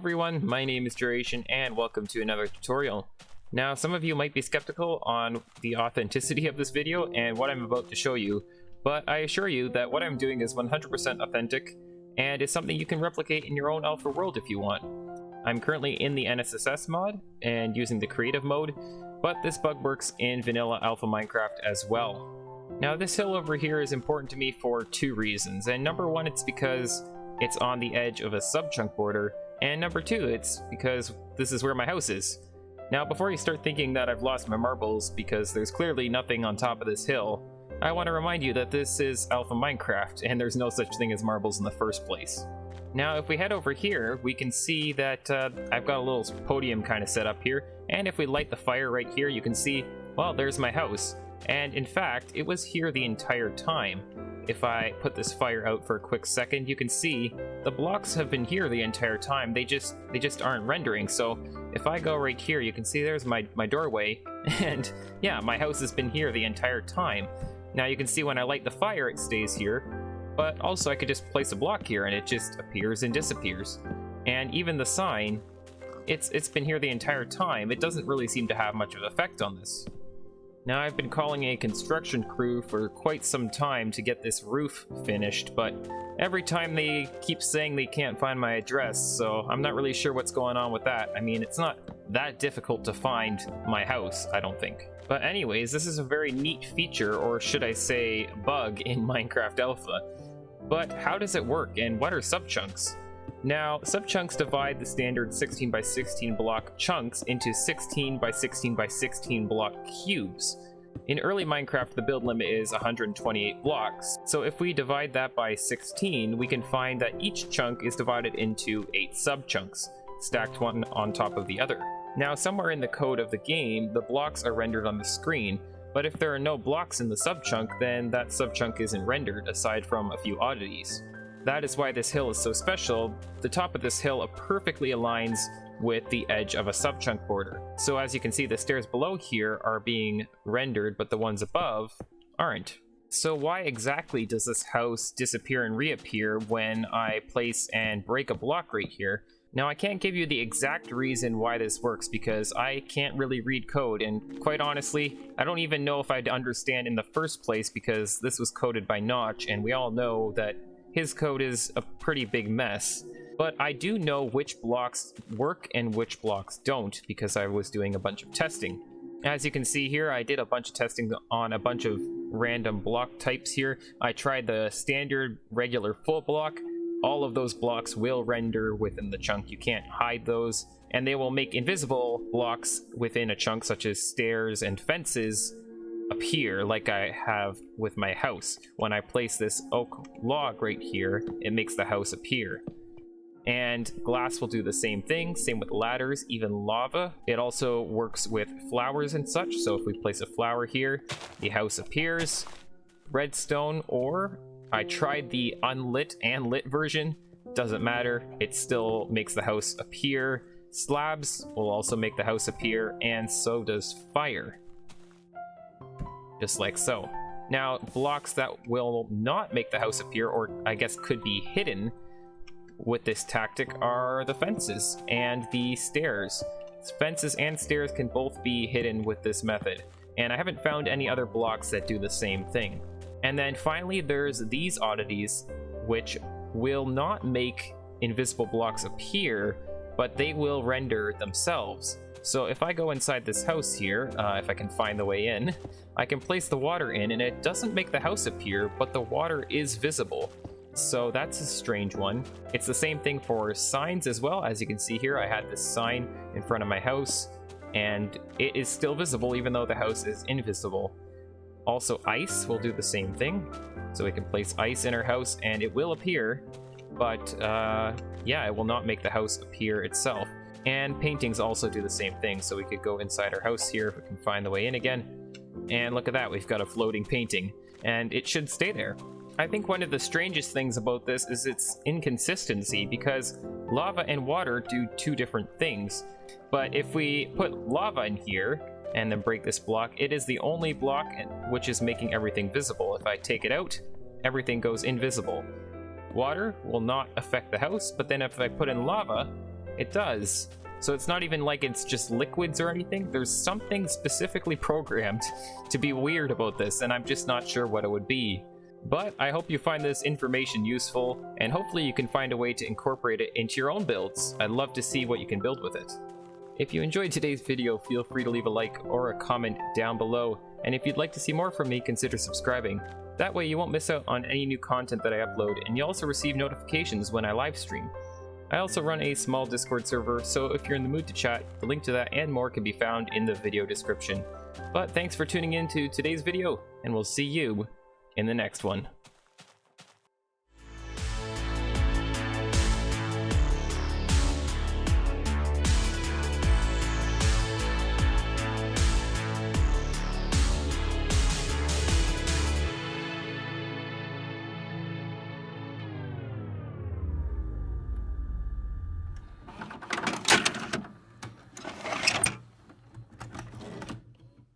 everyone, my name is Duration and welcome to another tutorial. Now some of you might be skeptical on the authenticity of this video and what I'm about to show you, but I assure you that what I'm doing is 100% authentic and is something you can replicate in your own alpha world if you want. I'm currently in the NSSS mod and using the creative mode, but this bug works in vanilla alpha Minecraft as well. Now this hill over here is important to me for two reasons, and number one, it's because it's on the edge of a sub-chunk border, and number two, it's because this is where my house is. Now before you start thinking that I've lost my marbles because there's clearly nothing on top of this hill, I want to remind you that this is alpha Minecraft and there's no such thing as marbles in the first place. Now if we head over here, we can see that I've got a little podium kind of set up here, and if we light the fire right here, you can see, well, there's my house. And in fact, it was here the entire time. If I put this fire out for a quick second, you can see the blocks have been here the entire time. They just aren't rendering. So if I go right here, you can see there's my doorway, and yeah, my house has been here the entire time. Now you can see when I light the fire, it stays here, but also I could just place a block here and it just appears and disappears. And even the sign, it's been here the entire time. It doesn't really seem to have much of an effect on this. Now I've been calling a construction crew for quite some time to get this roof finished, but every time they keep saying they can't find my address, so I'm not really sure what's going on with that. I mean, it's not that difficult to find my house, I don't think. But anyways, this is a very neat feature, or should I say bug, in Minecraft Alpha. But how does it work, and what are subchunks? Now, subchunks divide the standard 16x16 block chunks into 16x16x16 block cubes. In early Minecraft, the build limit is 128 blocks, so if we divide that by 16, we can find that each chunk is divided into 8 subchunks, stacked one on top of the other. Now, somewhere in the code of the game, the blocks are rendered on the screen, but if there are no blocks in the subchunk, then that subchunk isn't rendered, aside from a few oddities. That is why this hill is so special. The top of this hill perfectly aligns with the edge of a subchunk border. So as you can see, the stairs below here are being rendered, but the ones above aren't. So why exactly does this house disappear and reappear when I place and break a block right here? Now I can't give you the exact reason why this works because I can't really read code, and quite honestly, I don't even know if I'd understand in the first place because this was coded by Notch, and we all know that his code is a pretty big mess. But I do know which blocks work and which blocks don't because I was doing a bunch of testing. As you can see here, I did a bunch of testing on a bunch of random block types here. I tried the standard regular full block. All of those blocks will render within the chunk. You can't hide those, and they will make invisible blocks within a chunk such as stairs and fences appear, like I have with my house. When I place this oak log right here, it makes the house appear. And glass will do the same thing, same with ladders, even lava. It also works with flowers and such, so if we place a flower here, the house appears. Redstone, or I tried the unlit and lit version, doesn't matter, it still makes the house appear. Slabs will also make the house appear, and so does fire. Just like so. Now, blocks that will not make the house appear, or I guess could be hidden with this tactic, are the fences and the stairs. Fences and stairs can both be hidden with this method, and I haven't found any other blocks that do the same thing. And then finally, there's these oddities, which will not make invisible blocks appear, but they will render themselves. So if I go inside this house here, if I can find the way in, I can place the water in and it doesn't make the house appear, but the water is visible. So that's a strange one. It's the same thing for signs as well. As you can see here, I had this sign in front of my house and it is still visible even though the house is invisible. Also, ice will do the same thing. So we can place ice in our house and it will appear, but yeah, it will not make the house appear itself. And paintings also do the same thing, so we could go inside our house here if we can find the way in again. And look at that, we've got a floating painting, and it should stay there. I think one of the strangest things about this is its inconsistency, because lava and water do two different things. But if we put lava in here, and then break this block, it is the only block which is making everything visible. If I take it out, everything goes invisible. Water will not affect the house, but then if I put in lava, It does. So it's not even like it's just liquids or anything. There's something specifically programmed to be weird about this, and I'm just not sure what it would be. But I hope you find this information useful, and hopefully you can find a way to incorporate it into your own builds. I'd love to see what you can build with it. If you enjoyed today's video, feel free to leave a like or a comment down below, and if you'd like to see more from me, consider subscribing. That way you won't miss out on any new content that I upload, and you'll also receive notifications when I live stream. I also run a small Discord server, so if you're in the mood to chat, the link to that and more can be found in the video description. But thanks for tuning in to today's video, and we'll see you in the next one.